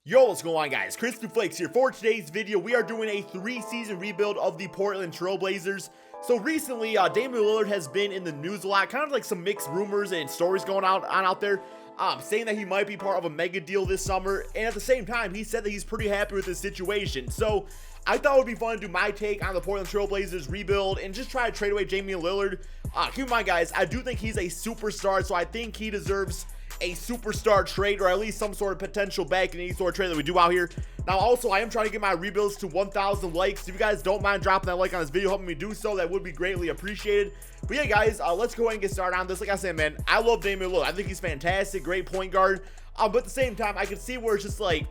Yo, what's going on, guys? Crispy Flakes here. For today's video, we are doing a 3-season rebuild of the Portland Trailblazers. So recently, Damian Lillard has been in the news a lot, kind of like some mixed rumors and stories going on out there, saying that he might be part of a mega deal this summer, and at the same time, he said that he's pretty happy with his situation. So I thought it would be fun to do my take on the Portland Trailblazers rebuild and just try to trade away Damian Lillard. Keep in mind, guys, I do think he's a superstar, so I think he deserves a superstar trade, or at least some sort of potential back in any sort of trade that we do out here. Now, also, I am trying to get my rebuilds to 1,000 likes. If you guys don't mind dropping that like on this video, helping me do so, that would be greatly appreciated. But yeah, guys, let's go ahead and get started on this. Like I said, man, I love Damian Lillard. I think he's fantastic, great point guard. But at the same time, I can see where it's just like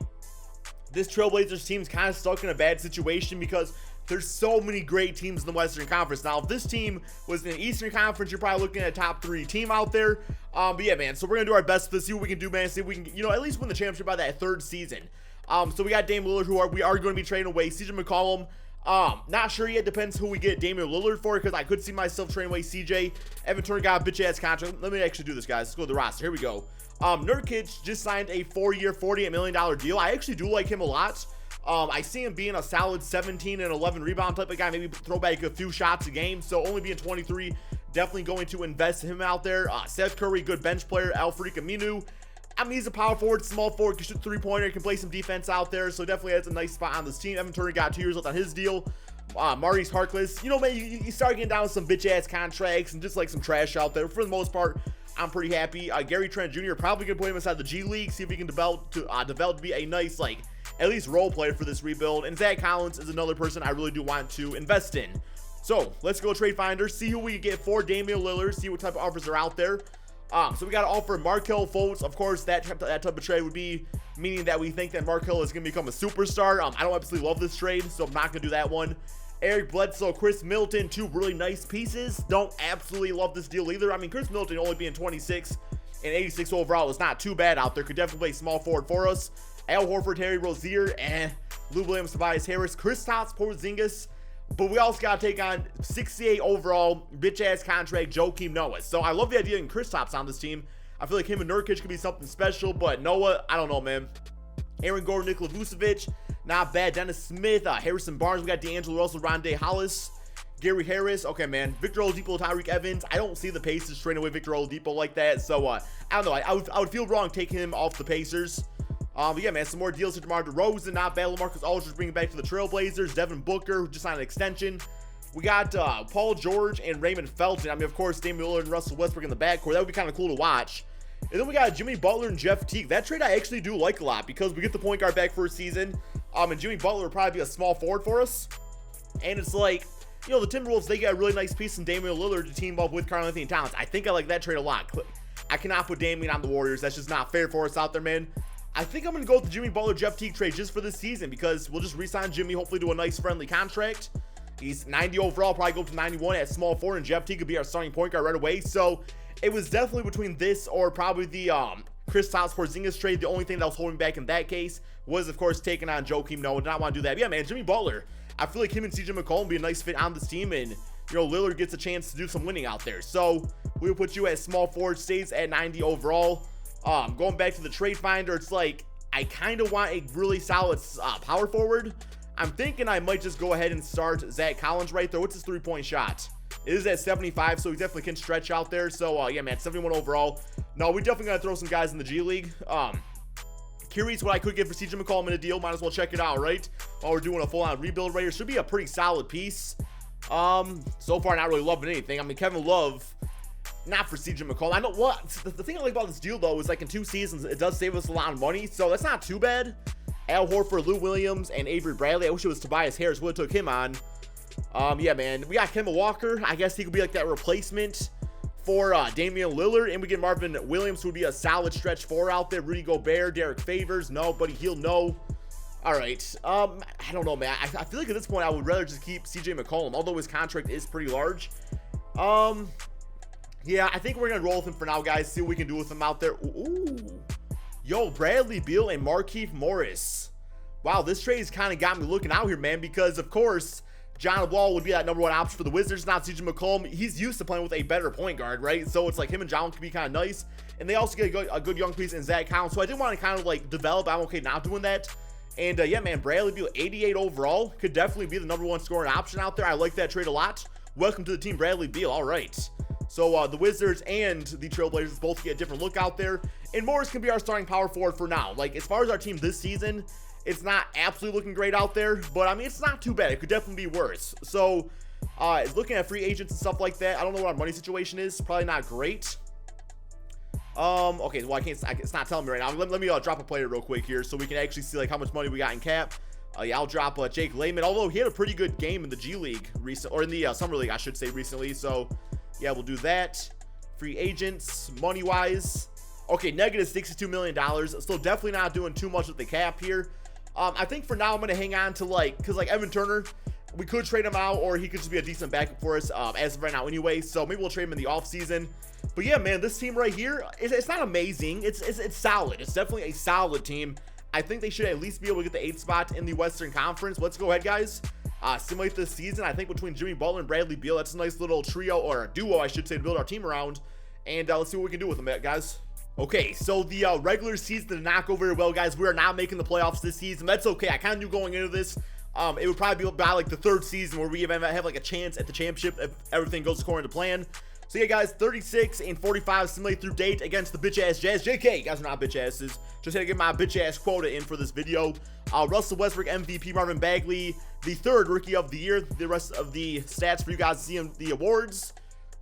this Trailblazers team's kind of stuck in a bad situation because there's so many great teams in the Western Conference. Now, if this team was in the Eastern Conference, you're probably looking at a top 3 team out there. But yeah, man, so we're going to do our best to see what we can do, man. See if we can, at least win the championship by that 3rd season. So we got Damian Lillard, we are going to be trading away. CJ McCollum, not sure yet. Depends who we get Damian Lillard for, because I could see myself trading away CJ. Evan Turner got a bitch-ass contract. Let me actually do this, guys. Let's go to the roster. Here we go. Nurkic just signed a 4-year, $48 million deal. I actually do like him a lot. I see him being a solid 17 and 11 rebound type of guy, maybe throw back a few shots a game. So only being 23, definitely going to invest in him out there. Seth Curry, good bench player. Al-Farouq Aminu, I mean, he's a power forward, small forward, can shoot 3-pointer, can play some defense out there. So definitely has a nice spot on this team. Evan Turner got 2 years left on his deal. Maurice Harkless, man, you start getting down with some bitch-ass contracts and just like some trash out there. For the most part, I'm pretty happy. Gary Trent Jr. probably gonna put him inside the G League, see if he can develop to be a nice, like, at least role player for this rebuild. And Zach Collins is another person I really do want to invest in. So let's go trade finder, see who we can get for Damian Lillard, see what type of offers are out there. So we got to offer Markelle Fultz. Of course, that type of trade would be meaning that we think that Markelle is going to become a superstar. I don't absolutely love this trade, so I'm not going to do that one. Eric Bledsoe, Chris Middleton, 2 really nice pieces. Don't absolutely love this deal either. I mean, Chris Middleton only being 26 and 86 overall is not too bad out there. Could definitely play small forward for us. Al Horford, Terry Rozier, and Lou Williams, Tobias Harris, Kristaps Porzingis. But we also got to take on 68 overall, bitch-ass contract, Joakim Noah. So I love the idea of Kristaps on this team. I feel like him and Nurkic could be something special, but Noah, I don't know, man. Aaron Gordon, Nikola Vucevic, not bad. Dennis Smith, Harrison Barnes, we got D'Angelo Russell, Rondae Hollis, Gary Harris. Okay, man. Victor Oladipo, Tyreek Evans. I don't see the Pacers trading away Victor Oladipo like that. So, I don't know. I would feel wrong taking him off the Pacers. But yeah, man, some more deals to DeMar DeRozan, not bad. LaMarcus Aldridge bringing back to the Trailblazers. Devin Booker, who just signed an extension. We got Paul George and Raymond Felton. I mean, of course, Damian Lillard and Russell Westbrook in the backcourt. That would be kind of cool to watch. And then we got Jimmy Butler and Jeff Teague. That trade I actually do like a lot because we get the point guard back for a season. And Jimmy Butler would probably be a small forward for us. And it's like, the Timberwolves, they get a really nice piece in Damian Lillard to team up with Karl-Anthony Towns. I think I like that trade a lot. I cannot put Damian on the Warriors. That's just not fair for us out there, man. I think I'm going to go with the Jimmy Butler Jeff Teague trade just for this season because we'll just re-sign Jimmy, hopefully do a nice friendly contract. He's 90 overall, probably go up to 91 at small forward, and Jeff Teague could be our starting point guard right away. So it was definitely between this or probably the Kristaps Porzingis trade. The only thing that was holding back in that case was, of course, taking on Joakim Noah. Did not want to do that. But yeah, man, Jimmy Butler, I feel like him and CJ McCollum would be a nice fit on this team, and Lillard gets a chance to do some winning out there. So we'll put you at small forward, stays at 90 overall. Going back to the trade finder, it's like I kind of want a really solid power forward. I'm thinking I might just go ahead and start Zach Collins right there. What's his 3-point shot? It is at 75, so he definitely can stretch out there. So yeah, man, 71 overall. No, we definitely got to throw some guys in the G League. Curious what I could get for CJ McCollum in a deal. Might as well check it out, right? While we're doing a full-on rebuild right here. Should be a pretty solid piece. So far, not really loving anything. I mean, Kevin Love, not for CJ McCollum. I know what the thing I like about this deal though is like in 2 seasons it does save us a lot of money, so that's not too bad. Al Horford, Lou Williams, and Avery Bradley. I wish it was Tobias Harris would have took him on. Yeah, man, we got Kemba Walker. I guess he could be like that replacement for Damian Lillard, and we get Marvin Williams, who would be a solid stretch 4 out there. Rudy Gobert, Derek Favors, no, Buddy Hield, no. All right, I don't know, man. I feel like at this point I would rather just keep CJ McCollum, although his contract is pretty large. Yeah, I think we're going to roll with him for now, guys. See what we can do with him out there. Ooh. Yo, Bradley Beal and Markieff Morris. Wow, this trade has kind of got me looking out here, man, because, of course, John Wall would be that #1 option for the Wizards, not CJ McCollum. He's used to playing with a better point guard, right? So it's like him and John could be kind of nice. and they also get a good young piece in Zach Collins. So I did want to kind of like develop. I'm okay not doing that. And yeah, man, Bradley Beal, 88 overall, could definitely be the #1 scoring option out there. I like that trade a lot. Welcome to the team, Bradley Beal. All right. So the Wizards and the Trailblazers both get a different look out there. And Morris can be our starting power forward for now. Like, as far as our team this season, it's not absolutely looking great out there, but I mean, it's not too bad. It could definitely be worse. So looking at free agents and stuff like that, I don't know what our money situation is. Probably not great. Okay, well, it's not telling me right now. Let me drop a player real quick here so we can actually see like how much money we got in cap. Yeah, I'll drop Jake Layman, although he had a pretty good game in the G League recently, or in the Summer League, I should say, recently. So yeah, we'll do that. Free agents, money wise, okay, negative $62 million. So definitely not doing too much with the cap here. I think for now I'm gonna hang on to because Evan Turner, we could trade him out, or he could just be a decent backup for us as of right now anyway. So maybe we'll trade him in the offseason. But yeah, man, this team right here, it's not amazing. It's solid. It's definitely a solid team. I think they should at least be able to get the 8th spot in the Western Conference. Let's go ahead, guys. Simulate this season. I think between Jimmy Butler and Bradley Beal, that's a nice little trio, or a duo, I should say, to build our team around. And let's see what we can do with them, guys. Okay, so the regular season did not go very well, guys. We are not making the playoffs this season. That's okay. I kind of knew going into this. It would probably be about like the 3rd season where we even have like a chance at the championship if everything goes according to plan. So yeah, guys, 36 and 45 simulate through date against the bitch-ass Jazz. JK, you guys are not bitch-asses. Just had to get my bitch-ass quota in for this video. Russell Westbrook, MVP, Marvin Bagley, the 3rd Rookie of the Year. The rest of the stats for you guys to see in the awards.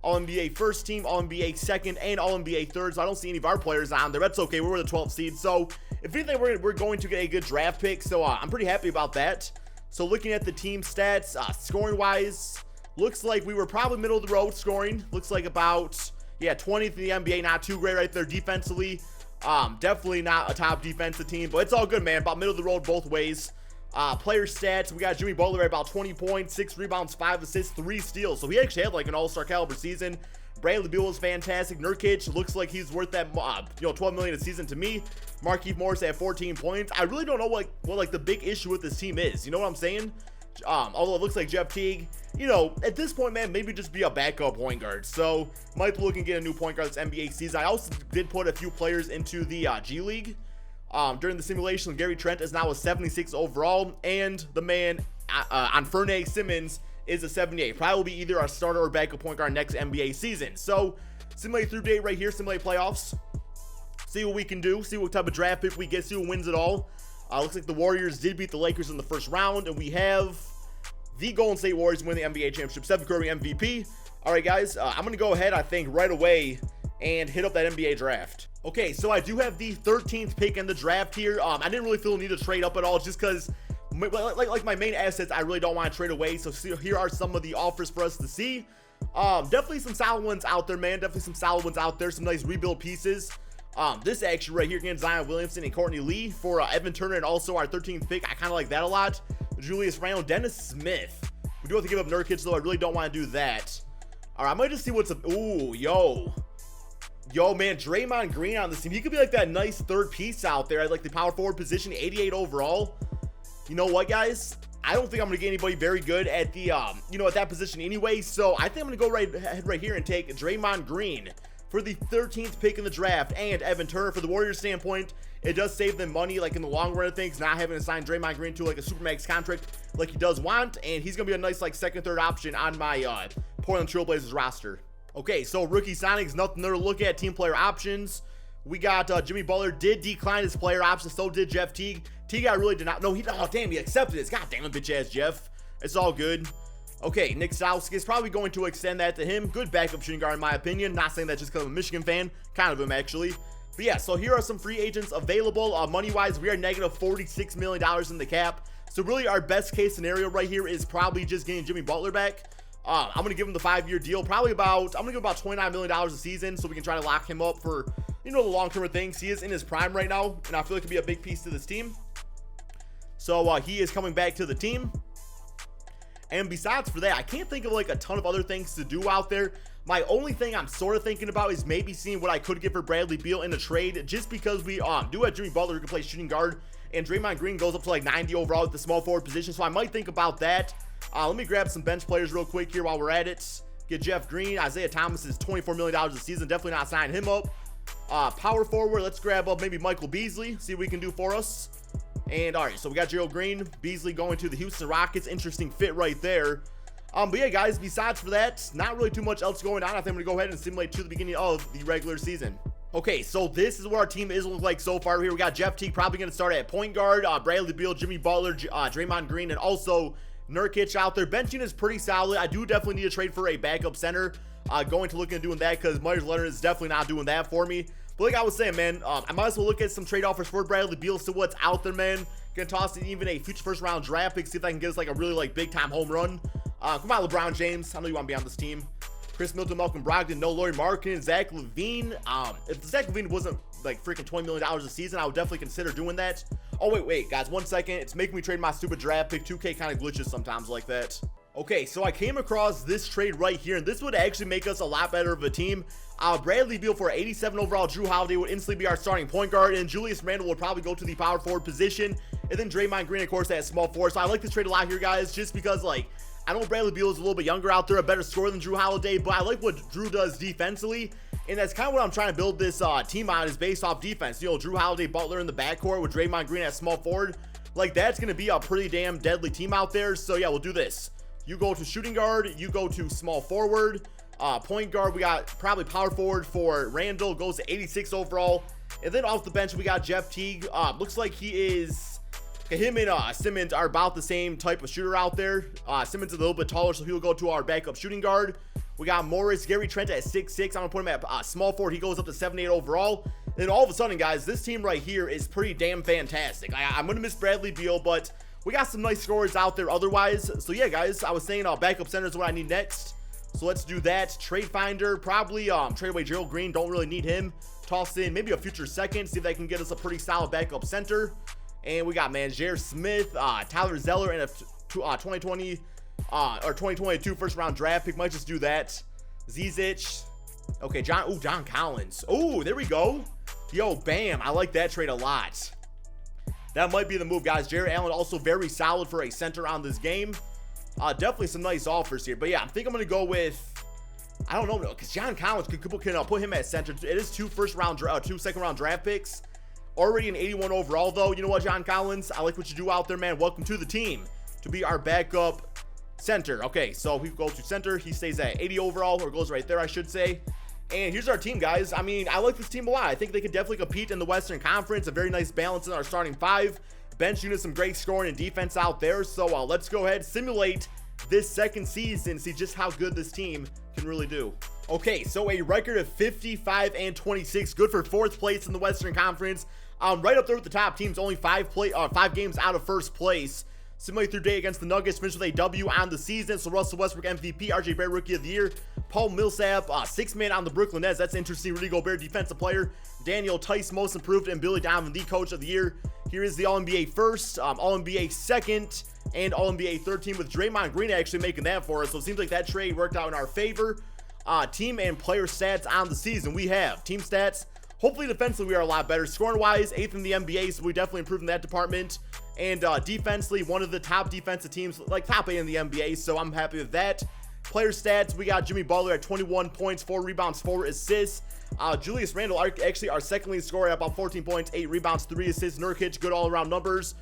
All-NBA first team, All-NBA second, and All-NBA third. So I don't see any of our players on there. That's okay. We're the 12th seed. So if anything, we're going to get a good draft pick. So I'm pretty happy about that. So looking at the team stats, scoring-wise, looks like we were probably middle of the road scoring. Looks like about, yeah, 20th in the NBA. Not too great right there defensively. Definitely not a top defensive team, but it's all good, man. About middle of the road both ways. Player stats, we got Jimmy Butler at about 20 points, 6 rebounds, 5 assists, 3 steals. So he actually had like an all-star caliber season. Bradley Beal was fantastic. Nurkic looks like he's worth that, $12 million a season to me. Markieff Morris at 14 points. I really don't know what like the big issue with this team is. You know what I'm saying? Although it looks like Jeff Teague, at this point, man, maybe just be a backup point guard. So might be looking to get a new point guard this NBA season. I also did put a few players into the G League during the simulation. Gary Trent is now a 76 overall, and the man Anfernee Simmons is a 78. Probably will be either our starter or backup point guard next NBA season. So simulate through date right here, simulate playoffs. See what we can do, see what type of draft pick we get, see who wins it all. Looks like the Warriors did beat the Lakers in the first round, and we have the Golden State Warriors win the NBA championship. Steph Curry MVP. All right, guys, I'm going to go ahead, I think, right away and hit up that NBA draft. Okay, so I do have the 13th pick in the draft here. I didn't really feel the need to trade up at all just because, like my main assets, I really don't want to trade away. So here are some of the offers for us to see. Definitely some solid ones out there, man. Definitely some solid ones out there. Some nice rebuild pieces. This actually right here against Zion Williamson and Courtney Lee for Evan Turner, and also our 13th pick. I kind of like that a lot. Julius Randle, Dennis Smith. We do have to give up Nurkic, though. I really don't want to do that. All right, I might just see what's up. Ooh, yo, man, Draymond Green on this team. He could be like that nice 3rd piece out there at like the power forward position, 88 overall. You know what, guys? I don't think I'm gonna get anybody very good at the at that position anyway. So I think I'm gonna go right here and take Draymond Green for the 13th pick in the draft, and Evan Turner. For the Warriors standpoint, it does save them money, like in the long run of things, not having to sign Draymond Green to like a supermax contract like he does want, and he's gonna be a nice like 2nd, 3rd option on my Portland Trailblazers roster. Okay, so rookie signings, nothing there to look at. Team player options, we got Jimmy Butler did decline his player option, so did Jeff Teague. Teague, I really did not know. He accepted it. God damn it, bitch ass Jeff. It's all good. Okay, Nick Stauskas is probably going to extend that to him. Good backup shooting guard in my opinion. Not saying that just because I'm a Michigan fan. Kind of him, actually. But yeah, so here are some free agents available. Money-wise, we are negative $46 million in the cap. So really our best case scenario right here is probably just getting Jimmy Butler back. I'm going to give him the 5-year deal. I'm going to give about $29 million a season so we can try to lock him up for, the long-term things. He is in his prime right now, and I feel like he could be a big piece to this team. So he is coming back to the team. And besides for that, I can't think of like a ton of other things to do out there. My only thing I'm sort of thinking about is maybe seeing what I could get for Bradley Beal in a trade, just because we do have Jimmy Butler who can play shooting guard, and Draymond Green goes up to like 90 overall at the small forward position. So I might think about that. Let me grab some bench players real quick here while we're at it. Get Jeff Green. Isaiah Thomas is $24 million a season. Definitely not signing him up. Power forward, let's grab up maybe Michael Beasley, see what we can do for us. And all right, so we got Gerald Green, Beasley going to the Houston Rockets. Interesting fit right there. But yeah, guys, besides for that, not really too much else going on. I think I'm gonna go ahead and simulate to the beginning of the regular season. Okay, so this is what our team is looking like so far. Here we got Jeff Teague probably gonna start at point guard, Bradley Beal, Jimmy Butler, Draymond Green, and also Nurkic out there. Bench unit is pretty solid. I do definitely need to trade for a backup center. Going to look into doing that because Myers Leonard is definitely not doing that for me. But like I was saying, man, I might as well look at some trade offers for Bradley Beal, see what's out there, man. Gonna toss in even a future first round draft pick, see if I can get us like a really like big time home run. Come on, LeBron James. I know you want to be on this team. Chris Middleton, Malcolm Brogdon, no Lauri Markkanen, Zach LaVine. If Zach LaVine wasn't like freaking $20 million a season, I would definitely consider doing that. Oh, wait, guys, 1 second. It's making me trade my stupid draft pick. 2K kind of glitches sometimes like that. Okay, so I came across this trade right here, and this would actually make us a lot better of a team. Bradley Beal for 87 overall. Drew Holiday would instantly be our starting point guard, and Julius Randle would probably go to the power forward position, and then Draymond Green, of course, at small forward. So I like this trade a lot here, guys, just because, like, I know Bradley Beal is a little bit younger out there, a better scorer than Drew Holiday, but I like what Drew does defensively, and that's kind of what I'm trying to build this team on, is based off defense. You know, Drew Holiday, Butler in the backcourt with Draymond Green at small forward. Like, that's going to be a pretty damn deadly team out there. So, yeah, we'll do this. You go to shooting guard, you go to small forward. Point guard, we got probably power forward for Randall, goes to 86 overall. And then off the bench, we got Jeff Teague. Looks like he is... him and Simmons are about the same type of shooter out there. Simmons is a little bit taller, so he'll go to our backup shooting guard. We got Morris, Gary Trent at 6'6". I'm gonna put him at small forward. He goes up to 78 overall. And all of a sudden, guys, this team right here is pretty damn fantastic. I'm gonna miss Bradley Beal, but we got some nice scorers out there otherwise. So yeah, guys, I was saying backup center is what I need next. So let's do that. Trade finder, probably trade away Gerald Green. Don't really need him. Toss in maybe a future second, see if they can get us a pretty solid backup center. And we got, man, J.R. Smith, Tyler Zeller, and a 2020 or 2022 first round draft pick. Might just do that. Zizic. Okay, John Collins. Oh, there we go. Yo, bam. I like that trade a lot. That might be the move, guys. Jared Allen also very solid for a center on this game. Definitely some nice offers here. But yeah, I think I'm going to go with, I don't know, because John Collins, can put him at center. It is two second round draft picks. Already an 81 overall, though. You know what, John Collins? I like what you do out there, man. Welcome to the team to be our backup center. Okay, so we go to center. He stays at 80 overall, or goes right there, I should say. And here's our team, guys. I mean, I like this team a lot. I think they can definitely compete in the Western Conference. A very nice balance in our starting five. Bench unit, some great scoring and defense out there. So let's go ahead, simulate this second season, see just how good this team can really do. Okay, so a record of 55-26, good for fourth place in the Western Conference. Right up there with the top teams, only 5 games out of first place. Simulate through day against the Nuggets, finished with a W on the season. So Russell Westbrook MVP, RJ Barrett Rookie of the Year, Paul Millsap, 6-man on the Brooklyn Nets. That's interesting. Rudy Gobert, Defensive Player, Daniel Tice, Most Improved, and Billy Donovan, the Coach of the Year. Here is the All-NBA first, All-NBA second, and All-NBA third team, with Draymond Green actually making that for us. So it seems like that trade worked out in our favor. Team and player stats on the season. We have team stats. Hopefully defensively we are a lot better. Scoring wise, 8th in the NBA, so we definitely improved in that department. And defensively, one of the top defensive teams, like top 8 in the NBA, so I'm happy with that. Player stats, we got Jimmy Butler at 21 points, 4 rebounds, 4 assists. Julius Randle, actually our second lead scorer at about 14 points, 8 rebounds, 3 assists. Nurkic, good all-around numbers.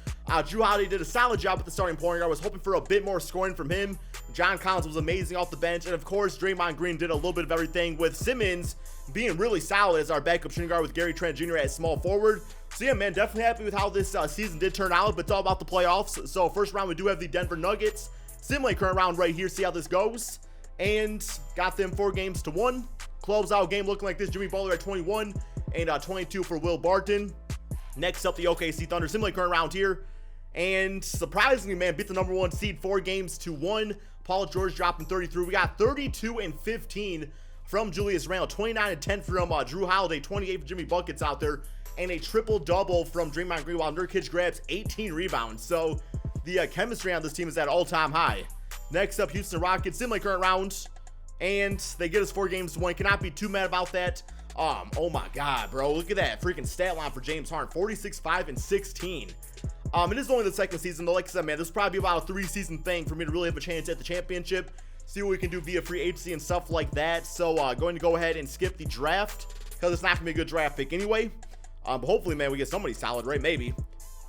Drew Holiday did a solid job at the starting point guard. I was hoping for a bit more scoring from him. John Collins was amazing off the bench. And, of course, Draymond Green did a little bit of everything, with Simmons being really solid as our backup shooting guard, with Gary Trent Jr. at small forward. So, yeah, man, definitely happy with how this season did turn out, but it's all about the playoffs. So, first round, we do have the Denver Nuggets. Simulate current round right here, see how this goes. And got them 4-1. Close out game looking like this. Jimmy Butler at 21 and 22 for Will Barton. Next up, the OKC Thunder. Simulate current round here. And surprisingly, man, beat the number 1 seed 4-1. Paul George dropping 33. We got 32 and 15 from Julius Randle. 29 and 10 from Drew Holiday. 28 for Jimmy Buckets out there. And a triple-double from Draymond Green, while Nurkic grabs 18 rebounds. So the chemistry on this team is at all-time high. Next up, Houston Rockets. Simulate current round. And they get us 4-1. Cannot be too mad about that. Oh my God, bro. Look at that freaking stat line for James Harden. 46, 5, and 16. It is only the second season, though. Like I said, man, this is probably about a 3-season thing for me to really have a chance at the championship. See what we can do via free agency and stuff like that. So, going to go ahead and skip the draft. because it's not going to be a good draft pick anyway. But hopefully, man, we get somebody solid, right? Maybe.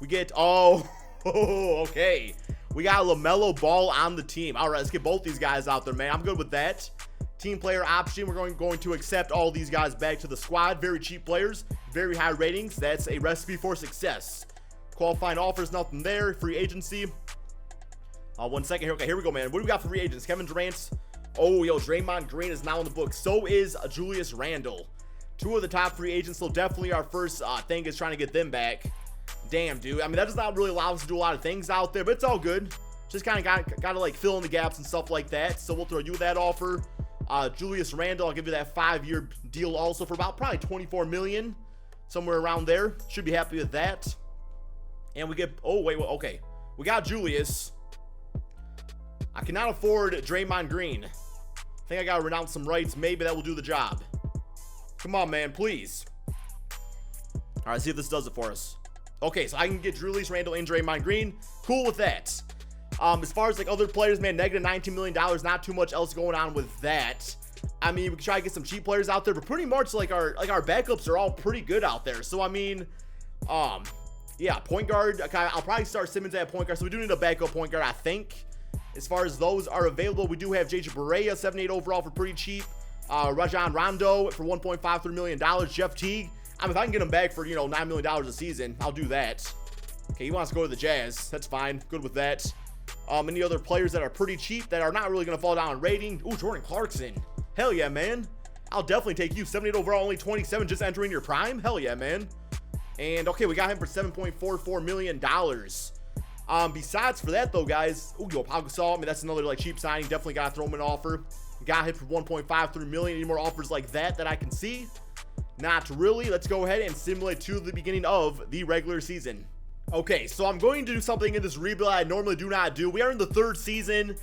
We get, oh, okay. We got LaMelo Ball on the team. All right, let's get both these guys out there, man. I'm good with that. Team player option. We're going to accept all these guys back to the squad. Very cheap players, very high ratings. That's a recipe for success. Qualifying offers, nothing there. Free agency. 1 second here. Okay, here we go, man. What do we got for free agents? Kevin Durant. Oh, yo, Draymond Green is now in the book. So is Julius Randle. Two of the top free agents, so definitely our first thing is trying to get them back. Damn, dude. I mean, that does not really allow us to do a lot of things out there, but it's all good. Just kind of got to like fill in the gaps and stuff like that. So we'll throw you that offer. Julius Randle, I'll give you that 5-year deal also for about probably $24 million, somewhere around there. Should be happy with that. And we get, oh, wait, okay. We got Julius. I cannot afford Draymond Green. I think I got to renounce some rights. Maybe that will do the job. Come on, man, please. All right, see if this does it for us. Okay, so I can get Julius Randle and Draymond Green. Cool with that. As far as like other players, man, negative $19 million. Not too much else going on with that. I mean, we can try to get some cheap players out there, but pretty much like our backups are all pretty good out there. So I mean, yeah, point guard. Okay, I'll probably start Simmons at point guard. So we do need a backup point guard, I think. As far as those are available, we do have JJ Barea, 78 overall for pretty cheap. Rajon Rondo for $1.53 million. Jeff Teague. I mean, if I can get him back for, you know, $9 million a season, I'll do that. Okay, he wants to go to the Jazz. That's fine. Good with that. Any other players that are pretty cheap that are not really going to fall down in rating? Ooh, Jordan Clarkson. Hell yeah, man. I'll definitely take you. 78 overall, only 27, just entering your prime. Hell yeah, man. And, okay, we got him for $7.44 million. Besides for that, though, guys, ooh, yo, Pau Gasol. I mean, that's another, like, cheap signing. Definitely got to throw him an offer. Got hit for $1.53 million. Any more offers like that I can see? Not really. Let's go ahead and simulate to the beginning of the regular season. Okay, so I'm going to do something in this rebuild I normally do not do. We are in the 3rd season.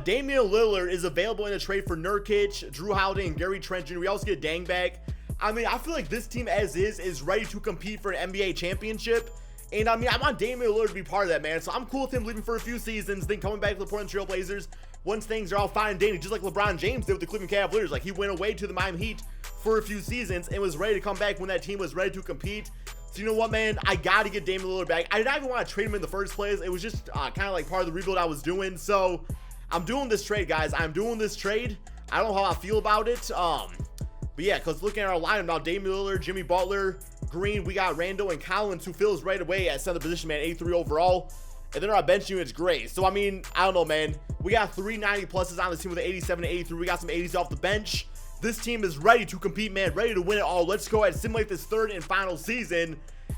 Damian Lillard is available in a trade for Nurkic, Drew Holiday, and Gary Trent Jr. We also get Dang back. I mean, I feel like this team as is ready to compete for an NBA championship. And I mean, I want Damian Lillard to be part of that, man. So I'm cool with him leaving for a few seasons, then coming back to the Portland Trailblazers once things are all fine and dandy, just like LeBron James did with the Cleveland Cavaliers. Like, he went away to the Miami Heat for a few seasons and was ready to come back when that team was ready to compete. So you know what, man? I got to get Damian Lillard back. I did not even want to trade him in the first place. It was just kind of like part of the rebuild I was doing. So I'm doing this trade, guys. I'm doing this trade. I don't know how I feel about it. But yeah, because looking at our lineup now, Damian Lillard, Jimmy Butler, Green, we got Randall and Collins, who fills right away at center position, man, 83 overall. And then our bench unit's great. So, I mean, I don't know, man. We got 390 pluses on this team with an 87 to 83. We got some 80s off the bench. This team is ready to compete, man, ready to win it all. Let's go ahead and simulate this 3rd and final season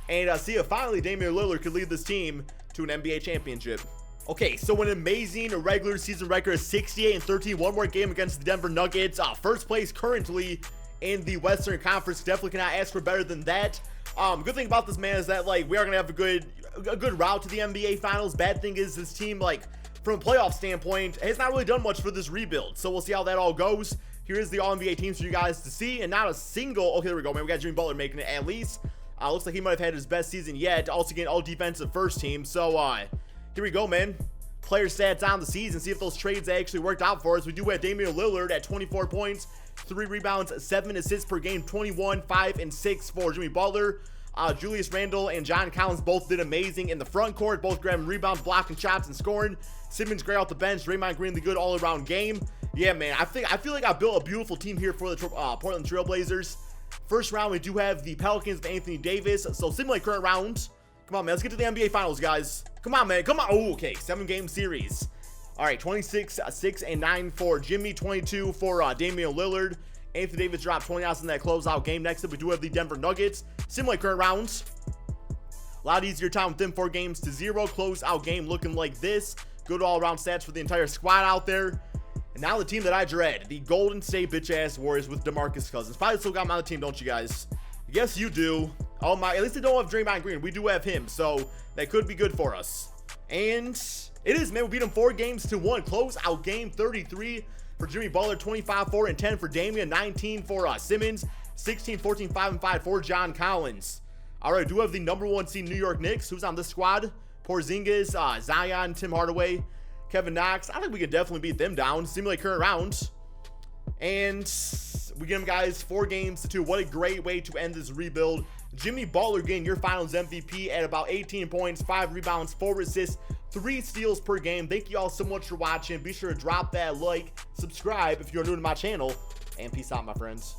and see if finally Damian Lillard could lead this team to an NBA championship. Okay, so an amazing regular season record of 68-13. One more game against the Denver Nuggets. First place currently in the Western Conference. Definitely cannot ask for better than that. Good thing about this, man, is that like we are gonna have a good route to the NBA Finals. Bad thing is this team, like from a playoff standpoint, has not really done much for this rebuild. So we'll see how that all goes. Here is the All-NBA teams for you guys to see, and not a single. Okay, there we go, man. We got Jimmy Butler making it at least. Looks like he might have had his best season yet. Also getting all defensive first team. So here we go, man. Player stats on the season. See if those trades actually worked out for us. We do have Damian Lillard at 24 points, 3 rebounds, 7 assists per game, 21, 5, and 6 for Jimmy Butler. Julius Randle and John Collins both did amazing in the front court, both grabbing rebounds, blocking shots, and scoring. Simmons great off the bench. Draymond Green the good all-around game. Yeah, man, I feel like I built a beautiful team here for the Portland Trailblazers. First round, we do have the Pelicans with Anthony Davis. So simulate current round. Come on, man, let's get to the NBA Finals, guys. Come on, man, come on. Oh, okay, 7-game series. All right, 26, 6, and 9 for Jimmy, 22 for Damian Lillard. Anthony Davis dropped 20 outs in that closeout game. Next up, we do have the Denver Nuggets. Simulate current rounds. A lot easier time with them, 4 games to 0. Closeout game looking like this. Good all-around stats for the entire squad out there. And now the team that I dread, the Golden State bitch-ass Warriors with DeMarcus Cousins. Probably still got him on the team, don't you guys? Yes, you do. Oh my, at least they don't have Draymond Green. We do have him, so that could be good for us. And it is, man. We beat them 4 games to 1. Closeout game 33 for Jimmy Butler, 25, 4, and 10 for Damian, 19 for Simmons, 16, 14, 5, and 5 for John Collins. All right, do have the #1 seed New York Knicks. Who's on this squad? Porzingis, Zion, Tim Hardaway, Kevin Knox. I think we could definitely beat them down. Simulate current round. And We get him, guys, 4 games to 2. What a great way to end this rebuild. Jimmy Butler getting your finals MVP at about 18 points, 5 rebounds, 4 assists, 3 steals per game. Thank you all so much for watching. Be sure to drop that like, subscribe if you're new to my channel, and peace out, my friends.